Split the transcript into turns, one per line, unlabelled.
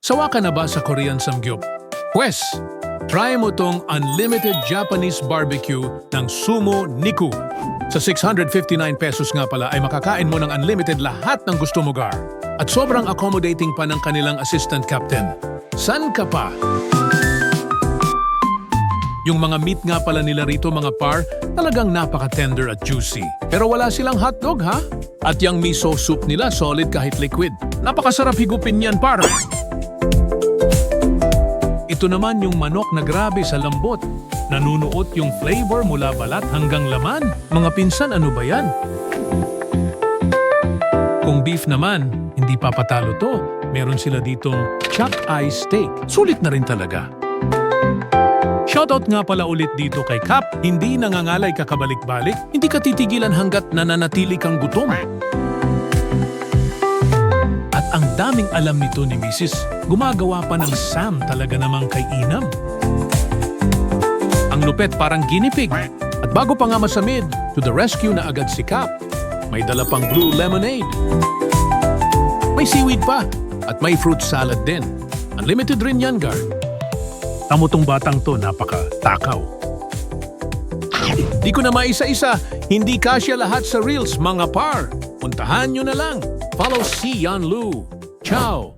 Sawa ka na ba sa Korean Samgyup? Pwes, try mo tong unlimited Japanese barbecue ng Sumo Niku. Sa 659 pesos nga pala ay makakain mo ng unlimited lahat ng gusto mo, Gar. At sobrang accommodating pa ng kanilang assistant captain. San ka pa? Yung mga meat nga pala nila rito, mga par, talagang napaka-tender at juicy. Pero wala silang hotdog, ha? At yung miso soup nila, solid kahit liquid. Napakasarap higupin yan, par. Ito naman yung manok na grabe sa lambot. Nanunuot yung flavor mula balat hanggang laman. Mga pinsan, ano ba yan? Kung beef naman, hindi papatalo to. Meron sila ditong chuck eye steak. Sulit na rin talaga. Shoutout nga pala ulit dito kay Cap. Hindi nangangalay kakabalik-balik. Hindi ka titigilan hanggat nananatili kang gutom. At ang daming alam nito ni Mrs. Gumagawa pa ng Sam talaga namang kay Inam. Ang lupet parang ginipig. At bago pa nga masamid, to the rescue na agad si Cap. May dala pang blue lemonade. May seaweed pa. At may fruit salad din. Unlimited rin yan, Gar. Tamo tong batang to, napaka-takaw. Di ko na maisa-isa, hindi kasya lahat sa Reels, mga par. Puntahan nyo na lang. Follow Cian. Ciao!